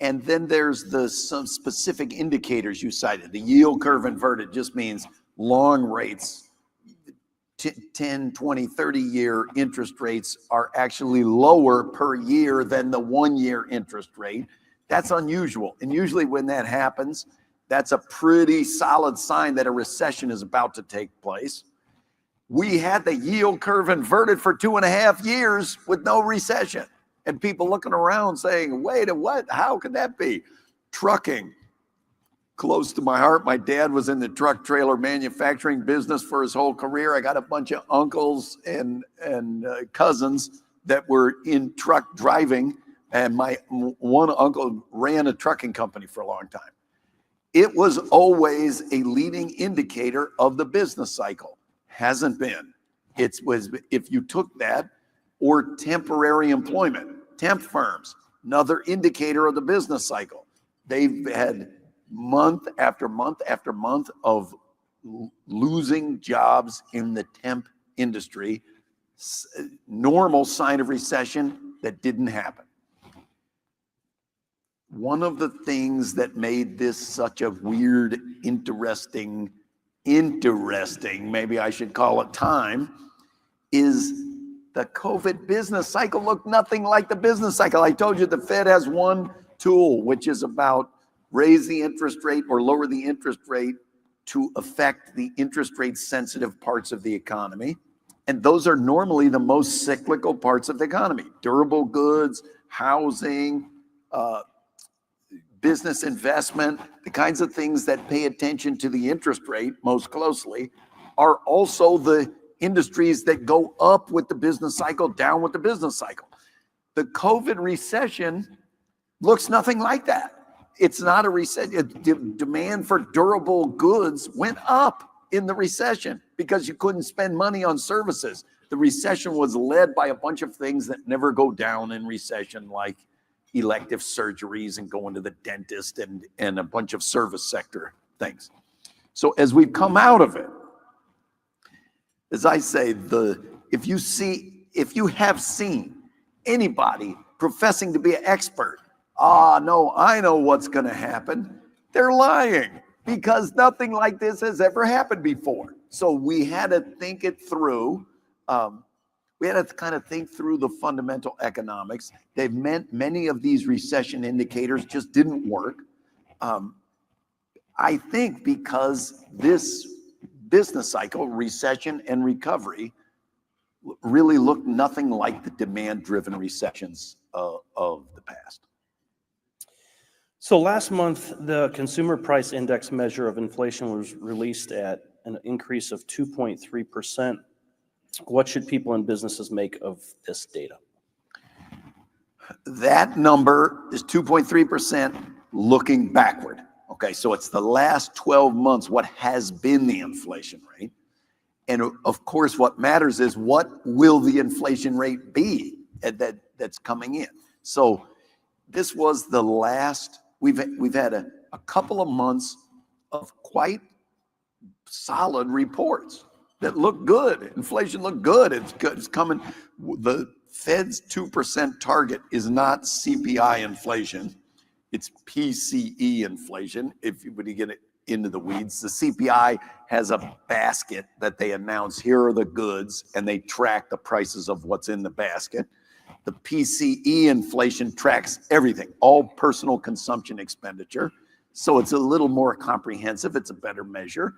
And then there's some specific indicators you cited. The yield curve inverted just means long rates, 10, 20, 30-year interest rates are actually lower per year than the 1-year interest rate. That's unusual. And usually when that happens, that's a pretty solid sign that a recession is about to take place. We had the yield curve inverted for 2.5 years with no recession. And people looking around saying, wait, what? How could that be? Trucking, close to my heart. My dad was in the truck trailer manufacturing business for his whole career. I got a bunch of uncles and cousins that were in truck driving. And my one uncle ran a trucking company for a long time. It was always a leading indicator of the business cycle. Hasn't been. It was, if you took that, or temporary employment, temp firms, another indicator of the business cycle. They've had month after month after month of losing jobs in the temp industry. Normal sign of recession that didn't happen. One of the things that made this such a weird, interesting, maybe I should call it time, is the COVID business cycle looked nothing like the business cycle. I told you the Fed has one tool, which is about raise the interest rate or lower the interest rate to affect the interest rate sensitive parts of the economy. And those are normally the most cyclical parts of the economy. Durable goods, housing, business investment, the kinds of things that pay attention to the interest rate most closely are also the industries that go up with the business cycle, down with the business cycle. The COVID recession looks nothing like that. It's not a recession. Demand for durable goods went up in the recession because you couldn't spend money on services. The recession was led by a bunch of things that never go down in recession, like elective surgeries and going to the dentist and a bunch of service sector things. So as we've come out of it, as I say, if you have seen anybody professing to be an expert, no, I know what's going to happen, they're lying, because nothing like this has ever happened before. So we had to think it through. We had to kind of think through the fundamental economics. They've meant many of these recession indicators just didn't work. I think because this business cycle, recession and recovery, really looked nothing like the demand-driven recessions of the past. So last month, the consumer price index measure of inflation was released at an increase of 2.3%. What should people and businesses make of this data? That number is 2.3% looking backward. Okay, so it's the last 12 months, what has been the inflation rate. And of course, what matters is what will the inflation rate be that's coming in. So this was the last, we've had a couple of months of quite solid reports that look good. Inflation looked good. It's good. It's coming. The Fed's 2% target is not CPI inflation. It's PCE inflation. When you get into the weeds, the CPI has a basket that they announce, here are the goods, and they track the prices of what's in the basket. The PCE inflation tracks everything, all personal consumption expenditure. So it's a little more comprehensive. It's a better measure.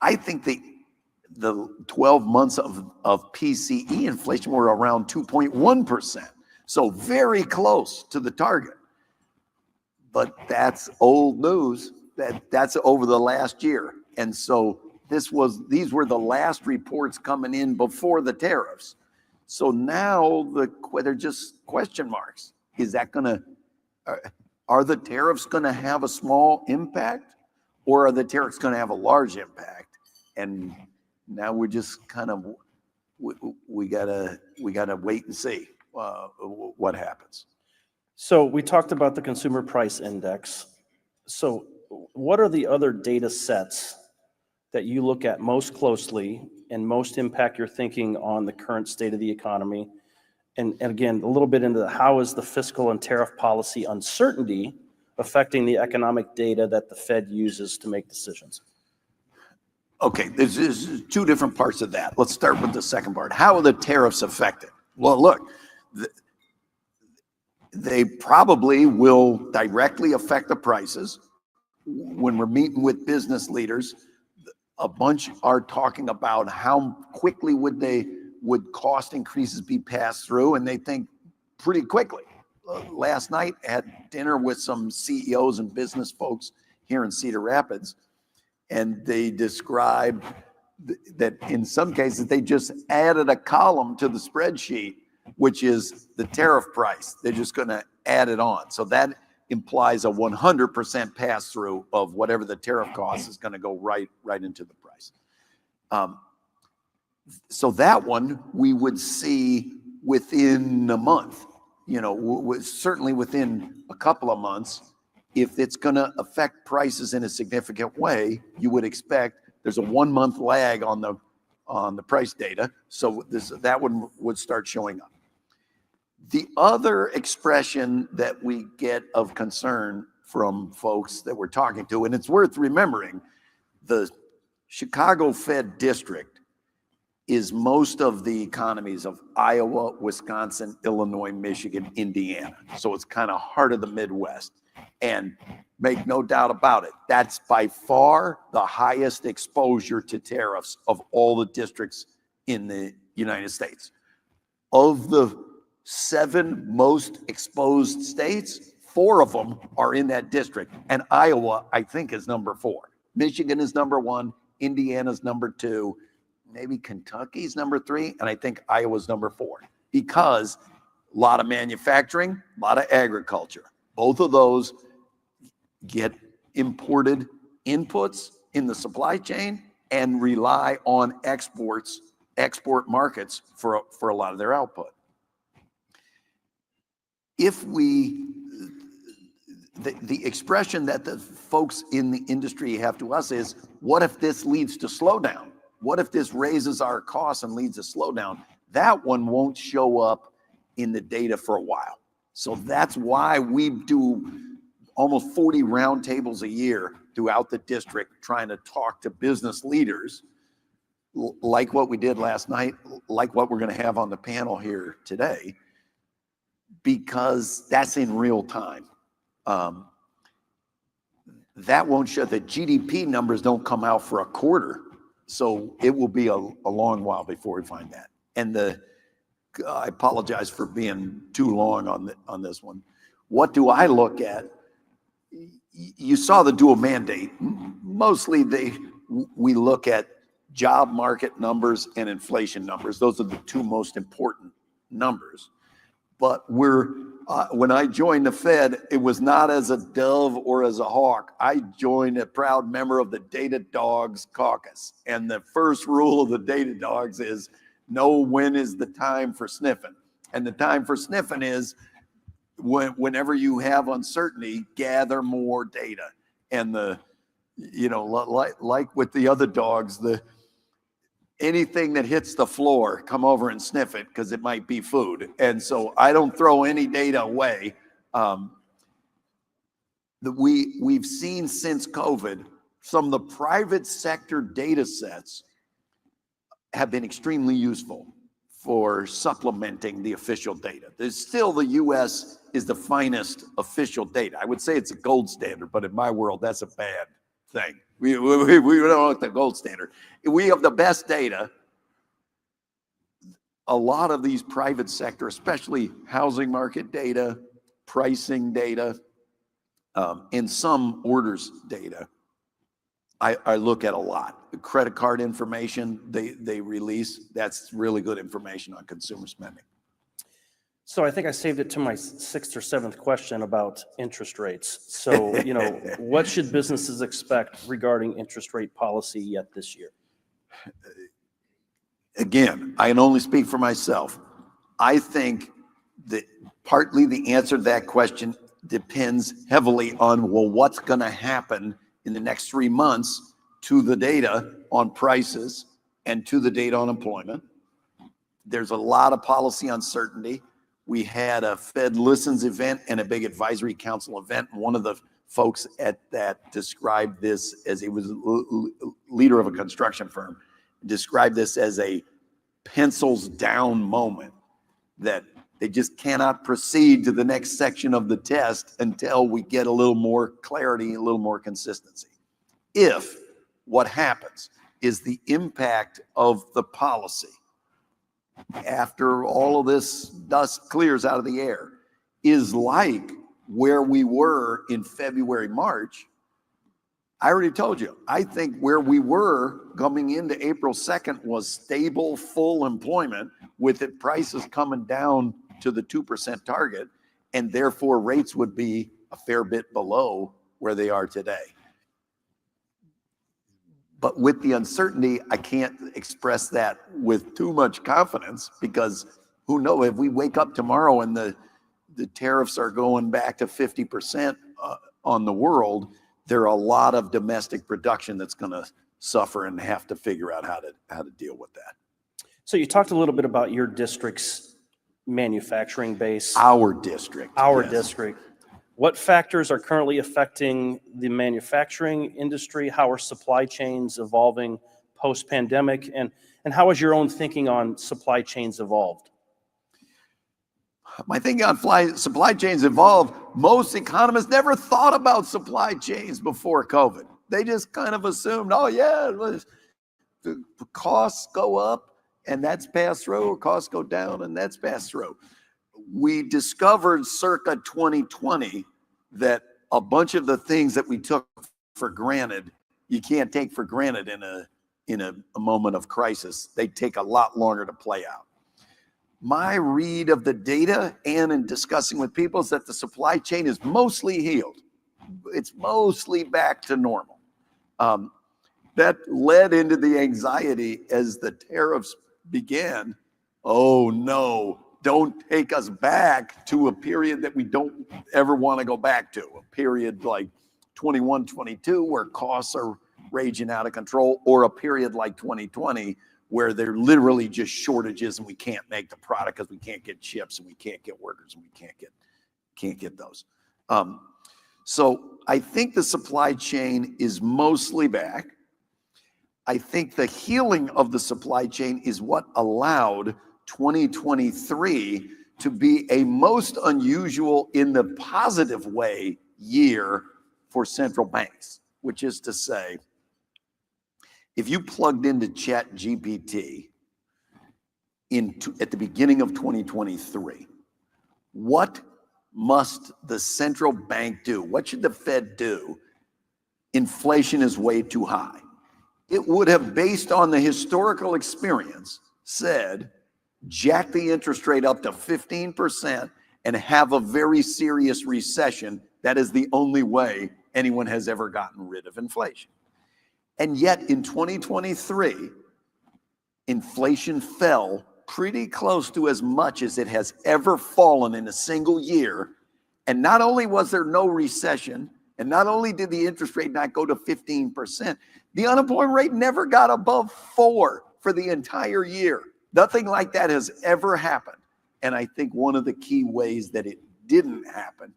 I think the 12 months of PCE inflation were around 2.1%. So very close to the target. But that's old news. That's over the last year. And so these were the last reports coming in before the tariffs. So now they're just question marks. Is that are the tariffs gonna have a small impact, or are the tariffs gonna have a large impact? And now we're just kind of, we gotta wait and see what happens. So we talked about the consumer price index. So what are the other data sets that you look at most closely and most impact your thinking on the current state of the economy and again, a little bit into how is the fiscal and tariff policy uncertainty affecting the economic data that the Fed uses to make decisions? Okay, there's two different parts of that. Let's start with the second part. How are the tariffs affected? Well, look, they probably will directly affect the prices. When we're meeting with business leaders, a bunch are talking about how quickly would cost increases be passed through, and they think pretty quickly. Last night, I had dinner with some CEOs and business folks here in Cedar Rapids, and they described that in some cases they just added a column to the spreadsheet, which is the tariff price. They're just going to add it on. So that implies a 100% pass through of whatever the tariff cost is going to go right into the price. So that one we would see within a month, certainly within a couple of months. If it's going to affect prices in a significant way, you would expect there's a 1 month lag on the price data. So that one would start showing up. The other expression that we get of concern from folks that we're talking to, and it's worth remembering, the Chicago Fed district is most of the economies of Iowa, Wisconsin, Illinois, Michigan, Indiana. So it's kind of heart of the Midwest. And make no doubt about it, that's by far the highest exposure to tariffs of all the districts in the United States. Of the 7 most exposed states, 4 of them are in that district. And Iowa, I think, is number 4. Michigan is number 1. Indiana's number 2. Maybe Kentucky's number 3. And I think Iowa's number 4. Because a lot of manufacturing, a lot of agriculture. Both of those get imported inputs in the supply chain and rely on export markets for a lot of their output. If the expression that the folks in the industry have to us is, what if this leads to slowdown? What if this raises our costs and leads to slowdown? That one won't show up in the data for a while. So that's why we do almost 40 roundtables a year throughout the district, trying to talk to business leaders like what we did last night, like what we're going to have on the panel here today, because that's in real time. That won't show. The GDP numbers don't come out for a quarter, so it will be a long while before we find that. And I apologize for being too long on this one. What do I look at? You saw the dual mandate. Mostly we look at job market numbers and inflation numbers. Those are the 2 most important numbers. But when I joined the Fed, it was not as a dove or as a hawk. I joined a proud member of the Data Dogs Caucus. And the first rule of the Data Dogs is know when is the time for sniffing. And the time for sniffing is whenever you have uncertainty, gather more data. And like with the other dogs, anything that hits the floor, come over and sniff it because it might be food. And so I don't throw any data away. We've seen since COVID, some of the private sector data sets have been extremely useful for supplementing the official data. There's still, the US is the finest official data. I would say it's a gold standard, but in my world, that's a bad thing. We don't want the gold standard. We have the best data. A lot of these private sector, especially housing market data, pricing data, and some orders data, I look at a lot. The credit card information they release, that's really good information on consumer spending. So I think I saved it to my 6th or 7th question about interest rates. So, what should businesses expect regarding interest rate policy yet this year? Again, I can only speak for myself. I think that partly the answer to that question depends heavily on, well, what's going to happen in the next 3 months to the data on prices and to the data on employment. There's a lot of policy uncertainty. We had a Fed Listens event and a big advisory council event. And one of the folks at that described this as, he was leader of a construction firm, described this as a pencils down moment, that they just cannot proceed to the next section of the test until we get a little more clarity, a little more consistency. If what happens is the impact of the policy after all of this dust clears out of the air is like where we were in February, March, I already told you, I think where we were coming into April 2nd was stable, full employment with the prices coming down to the 2% target, and therefore rates would be a fair bit below where they are today. But with the uncertainty, I can't express that with too much confidence, because who knows, if we wake up tomorrow and the tariffs are going back to 50% on the world, there are a lot of domestic production that's going to suffer and have to figure out how to deal with that. So you talked a little bit about your district's manufacturing base. Our district. Yes. District. What factors are currently affecting the manufacturing industry? How are supply chains evolving post-pandemic? And how has your own thinking on supply chains evolved? My thinking on supply chains evolved. Most economists never thought about supply chains before COVID. They just kind of assumed, oh yeah, the costs go up and that's passed through, or costs go down and that's passed through. We discovered circa 2020 that a bunch of the things that we took for granted, you can't take for granted in a moment of crisis. They take a lot longer to play out. My read of the data and in discussing with people is that the supply chain is mostly healed. It's mostly back to normal. That led into the anxiety as the tariffs began. Oh no, don't take us back to a period that we don't ever want to go back to, a period like 21, 22, where costs are raging out of control, or a period like 2020, where they're literally just shortages and we can't make the product because we can't get chips and we can't get workers and we can't get those. So I think the supply chain is mostly back. I think the healing of the supply chain is what allowed 2023 to be a most unusual, in the positive way, year for central banks, which is to say, if you plugged into ChatGPT at the beginning of 2023, what must the central bank do? What should the Fed do? Inflation is way too high. It would have, based on the historical experience, said, jack the interest rate up to 15% and have a very serious recession. That is the only way anyone has ever gotten rid of inflation. And yet in 2023, inflation fell pretty close to as much as it has ever fallen in a single year. And not only was there no recession, and not only did the interest rate not go to 15%, the unemployment rate never got above 4 for the entire year. Nothing like that has ever happened. And I think one of the key ways that it didn't happen,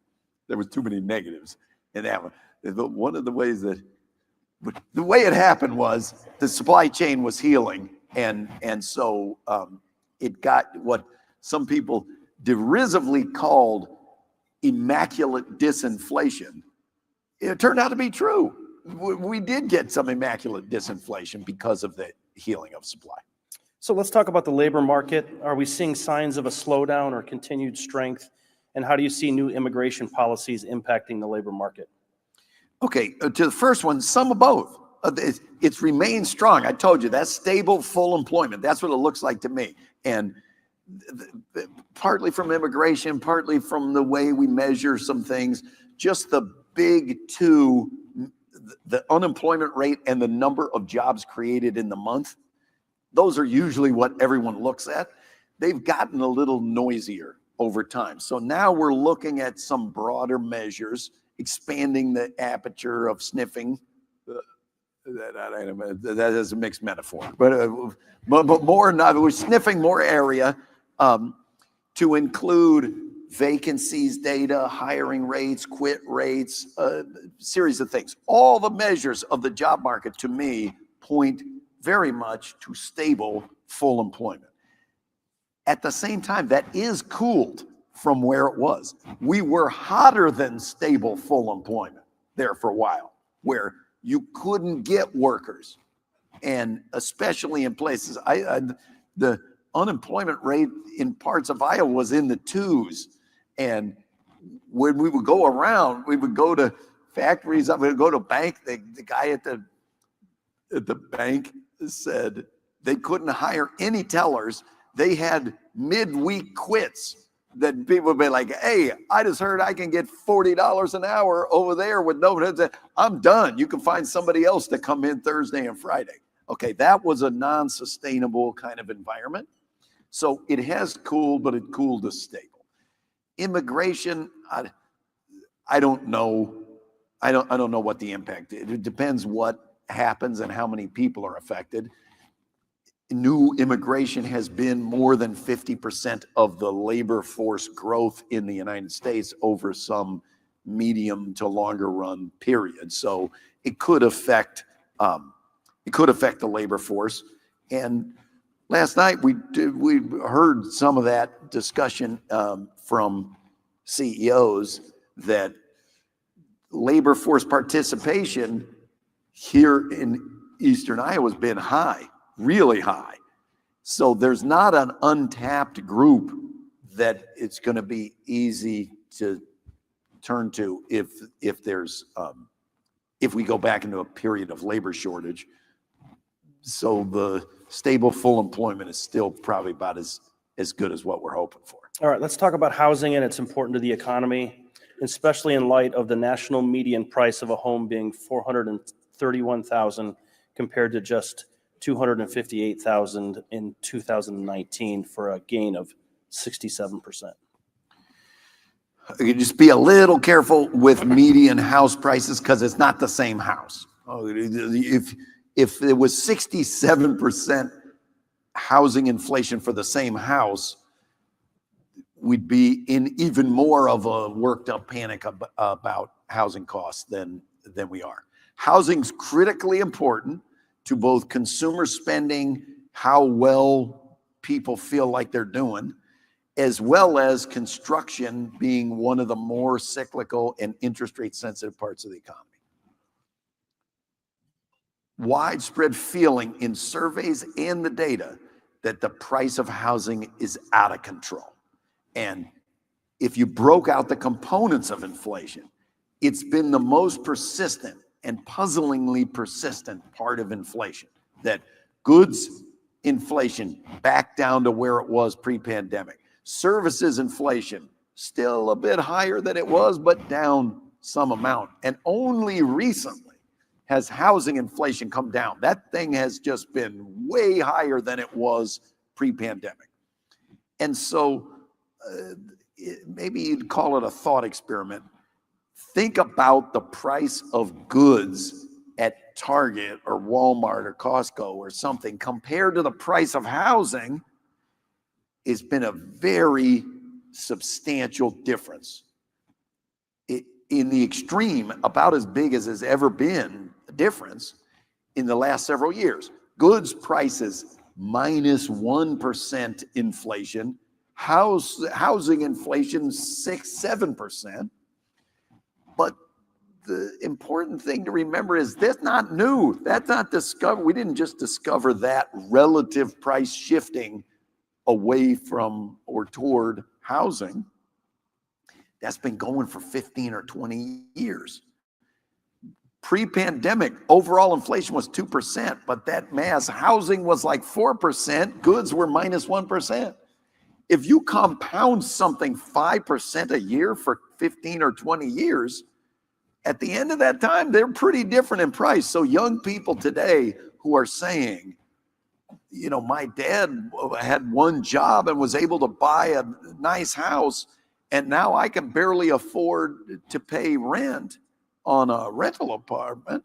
there was too many negatives in that one. But one of the ways that, the way it happened was the supply chain was healing. And so it got what some people derisively called immaculate disinflation. It turned out to be true. We did get some immaculate disinflation because of the healing of supply. So let's talk about the labor market. Are we seeing signs of a slowdown or continued strength? And how do you see new immigration policies impacting the labor market? Okay, to the first one, some of both. It's remained strong. I told you, that's stable, full employment. That's what it looks like to me. And partly from immigration, partly from the way we measure some things, just the big two, the unemployment rate and the number of jobs created in the month, those are usually what everyone looks at. They've gotten a little noisier over time. So now we're looking at some broader measures, expanding the aperture of sniffing that is a mixed metaphor, but more not, we're sniffing more area to include vacancies data, hiring rates, quit rates, a series of things. All the measures of the job market to me point very much to stable full employment. At the same time, that is cooled from where it was. We were hotter than stable full employment there for a while, where you couldn't get workers. And especially in places, the unemployment rate in parts of Iowa was in the 2s. And when we would go around, we would go to factories, we would go to a bank, the guy at the bank said they couldn't hire any tellers. They had midweek quits that people would be like, hey, I just heard I can get $40 an hour over there with no, I'm done. You can find somebody else to come in Thursday and Friday. Okay, that was a non-sustainable kind of environment. So it has cooled, but it cooled to stable. Immigration, I don't know. I don't know what the impact is. It depends what happens and how many people are affected. New immigration has been more than 50% of the labor force growth in the United States over some medium to longer run period. So it could affect the labor force. And last night we heard some of that discussion from CEOs that labor force participation here in Eastern Iowa has been high. Really high. So there's not an untapped group that it's going to be easy to turn to if we go back into a period of labor shortage. So the stable full employment is still probably about as good as what we're hoping for. All right, let's talk about housing and it's important to the economy, especially in light of the national median price of a home being $431,000 compared to just $258,000 in 2019 for a gain of 67%. You just be a little careful with median house prices because it's not the same house. If it was 67% housing inflation for the same house, we'd be in even more of a worked up panic about housing costs than we are. Housing's critically important to both consumer spending, how well people feel like they're doing, as well as construction being one of the more cyclical and interest rate sensitive parts of the economy. Widespread feeling in surveys and the data that the price of housing is out of control. And if you broke out the components of inflation, it's been the most persistent and puzzlingly persistent part of inflation, that goods inflation back down to where it was pre-pandemic. Services inflation still a bit higher than it was, but down some amount. And only recently has housing inflation come down. That thing has just been way higher than it was pre-pandemic. And so maybe you'd call it a thought experiment. Think about the price of goods at Target or Walmart or Costco or something compared to the price of housing. It's been a very substantial difference. In the extreme, about as big as has ever been a difference in the last several years. Goods prices minus 1% inflation, housing inflation 6-7%. But the important thing to remember is that's not new. That's not discovered. We didn't just discover that relative price shifting away from or toward housing. That's been going for 15 or 20 years. Pre-pandemic, overall inflation was 2%, but that mass housing was like 4%, goods were minus 1%. If you compound something 5% a year for 15 or 20 years, at the end of that time, they're pretty different in price. So young people today who are saying, you know, my dad had one job and was able to buy a nice house, and now I can barely afford to pay rent on a rental apartment.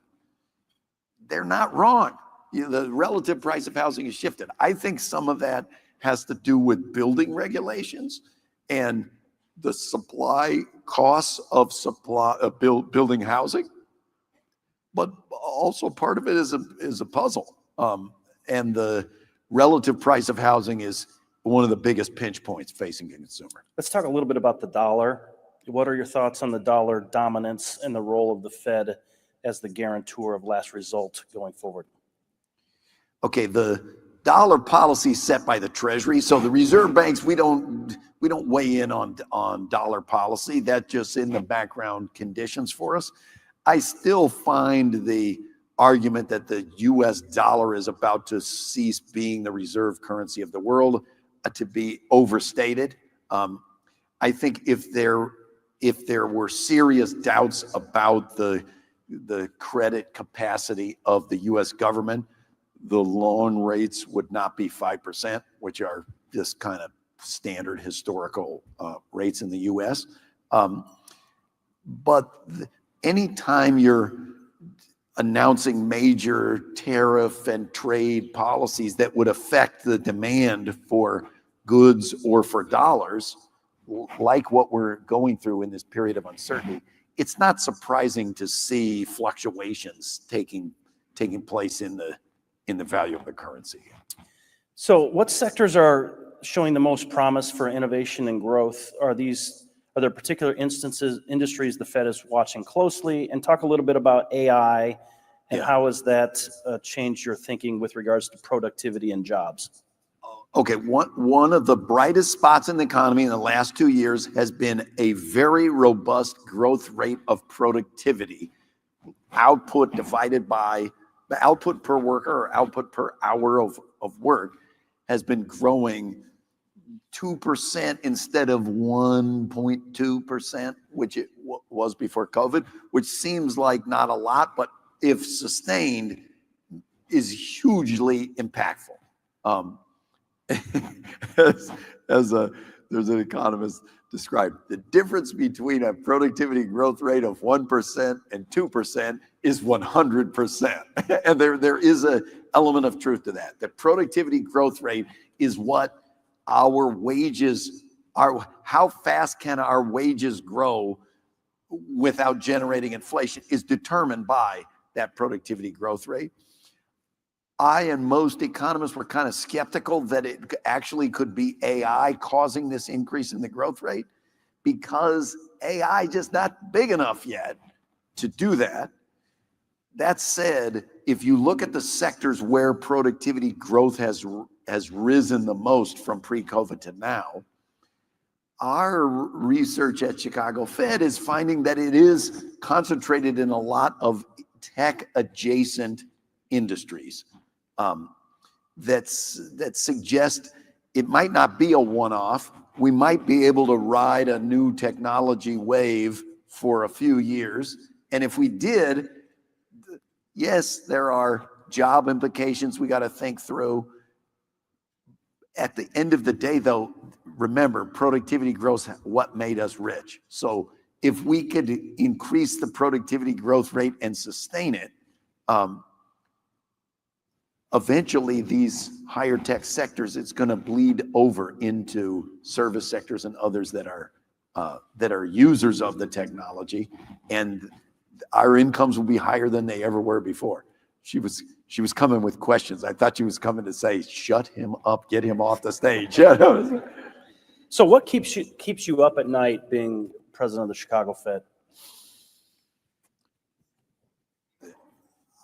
they're not wrong. The relative price of housing has shifted. I think some of that has to do with building regulations and the supply costs of building housing, but also part of it is a puzzle. And the relative price of housing is one of the biggest pinch points facing a consumer. Let's talk a little bit about the dollar. What are your thoughts on the dollar dominance and the role of the Fed as the guarantor of last result going forward? Okay, the dollar policy is set by the Treasury. So the reserve banks, we don't weigh in on dollar policy. That's just in the background conditions for us. I still find the argument that the US dollar is about to cease being the reserve currency of the world to be overstated. I think if there were serious doubts about the credit capacity of the US government, the loan rates would not be 5%, which are just kind of standard historical rates in the US. But anytime you're announcing major tariff and trade policies that would affect the demand for goods or for dollars, like what we're going through in this period of uncertainty, it's not surprising to see fluctuations taking place in the value of the currency. So what sectors are showing the most promise for innovation and growth? Are there particular industries the Fed is watching closely? And talk a little bit about AI and how has that changed your thinking with regards to productivity and jobs? Okay, one of the brightest spots in the economy in the last 2 years has been a very robust growth rate of productivity. Output divided by the output per worker or output per hour of work has been growing 2% instead of 1.2%, which it was before COVID, which seems like not a lot, but if sustained, is hugely impactful. There's an economist described, the difference between a productivity growth rate of 1% and 2% is 100%. And there is an element of truth to that. The productivity growth rate is what our wages are. How fast can our wages grow without generating inflation is determined by that productivity growth rate. I and most economists were kind of skeptical that it actually could be AI causing this increase in the growth rate, because AI just not big enough yet to do that. That said, if you look at the sectors where productivity growth has risen the most from pre-COVID to now, our research at Chicago Fed is finding that it is concentrated in a lot of tech adjacent industries. That suggest it might not be a one-off. We might be able to ride a new technology wave for a few years. And if we did, yes, there are job implications we got to think through. At the end of the day, though, remember, productivity growth what made us rich. So if we could increase the productivity growth rate and sustain it, eventually these higher tech sectors, it's going to bleed over into service sectors and others that are users of the technology, and our incomes will be higher than they ever were before. She was coming with questions. I thought she was coming to say, shut him up, get him off the stage. So what keeps you up at night being president of the Chicago Fed?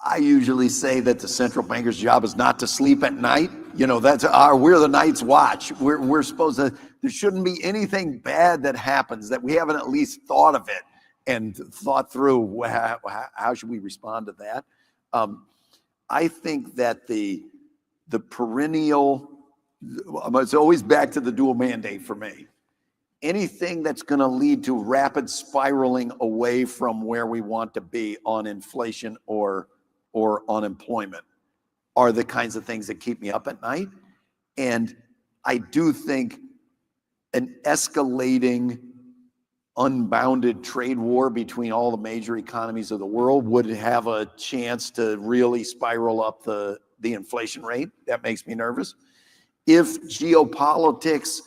I usually say that the central banker's job is not to sleep at night. You know, we're the night's watch. We're supposed to, there shouldn't be anything bad that happens that we haven't at least thought of it and thought through how should we respond to that. I think that the perennial, it's always back to the dual mandate for me. Anything that's going to lead to rapid spiraling away from where we want to be on inflation or unemployment are the kinds of things that keep me up at night. And I do think an escalating unbounded trade war between all the major economies of the world would have a chance to really spiral up the inflation rate. That makes me nervous. If geopolitics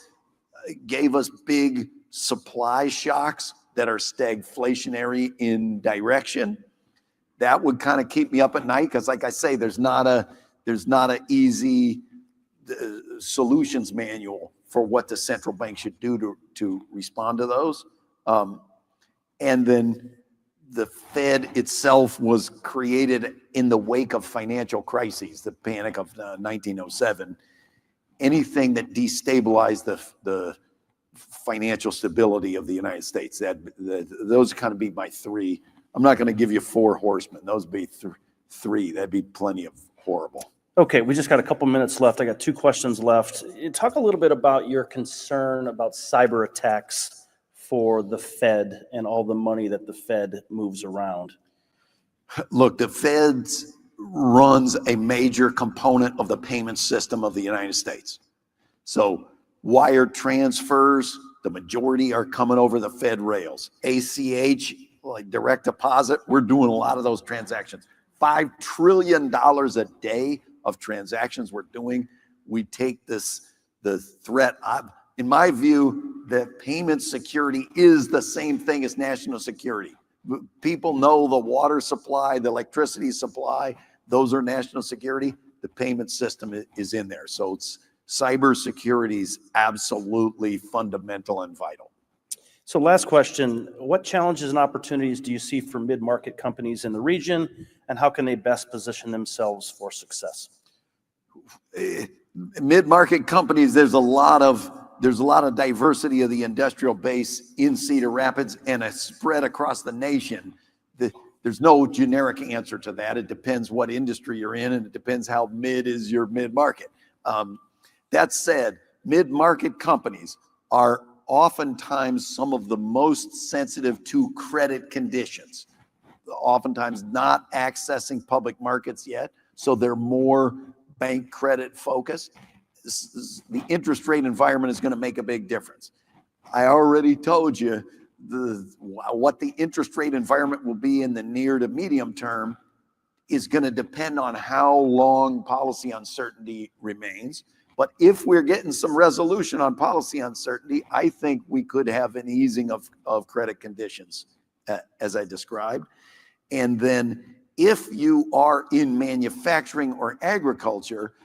gave us big supply shocks that are stagflationary in direction, that would kind of keep me up at night, because like I say, there's not an easy solutions manual for what the central bank should do to respond to those. And then the Fed itself was created in the wake of financial crises, the panic of 1907. Anything that destabilized the financial stability of the United States, those kind of be my three. I'm not going to give you 4 horsemen. Those would be 3. That'd be plenty of horrible. Okay, we just got a couple minutes left. I got 2 questions left. Talk a little bit about your concern about cyber attacks for the Fed and all the money that the Fed moves around. Look, the Fed runs a major component of the payment system of the United States. So wire transfers, the majority are coming over the Fed rails. ACH, like direct deposit, we're doing a lot of those transactions. $5 trillion a day of transactions we're doing. We take the threat. In my view, that payment security is the same thing as national security. People know the water supply, the electricity supply, those are national security. The payment system is in there. So cybersecurity is absolutely fundamental and vital. So last question, what challenges and opportunities do you see for mid-market companies in the region, and how can they best position themselves for success? Mid-market companies, there's a lot of diversity of the industrial base in Cedar Rapids and a spread across the nation. There's no generic answer to that. It depends what industry you're in, and it depends how mid is your mid-market. That said, mid-market companies are oftentimes some of the most sensitive to credit conditions, oftentimes not accessing public markets yet, so they're more bank credit focused. The interest rate environment is going to make a big difference. I already told you what the interest rate environment will be in the near to medium term is going to depend on how long policy uncertainty remains. But if we're getting some resolution on policy uncertainty, I think we could have an easing of credit conditions, as I described. And then if you are in manufacturing or agriculture,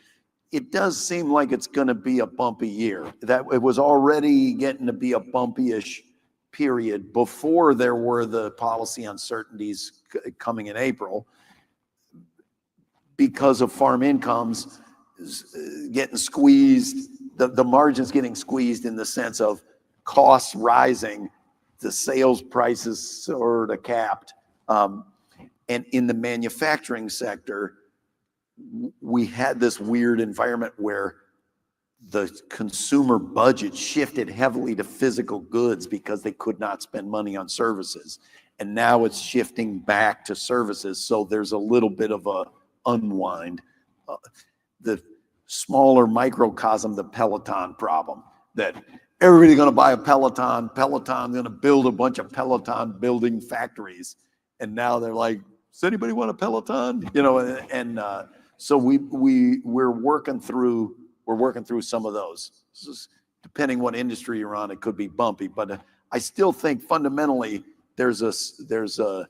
it does seem like it's going to be a bumpy year. That it was already getting to be a bumpy-ish period before there were the policy uncertainties coming in April, because of farm incomes getting squeezed, the margins getting squeezed in the sense of costs rising, the sales prices sort of capped. And in the manufacturing sector, we had this weird environment where the consumer budget shifted heavily to physical goods because they could not spend money on services. And now it's shifting back to services. So there's a little bit of a unwind. The smaller microcosm, the Peloton problem, that everybody's going to buy a Peloton. Peloton's going to build a bunch of Peloton building factories. And now they're like, does anybody want a Peloton? You know, and so we're working through some of those. Depending what industry you're on, it could be bumpy, but I still think fundamentally there's a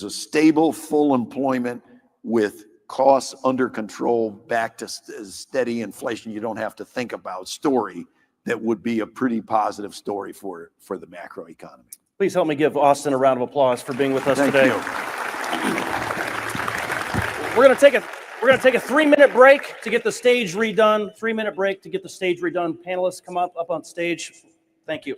stable full employment with costs under control back to steady inflation you don't have to think about story that would be a pretty positive story for the macro economy. Please help me give Austan a round of applause for being with us today. Thank you. We're going to take a 3-minute break to get the stage redone. 3-minute break to get the stage redone. Panelists come up on stage. Thank you.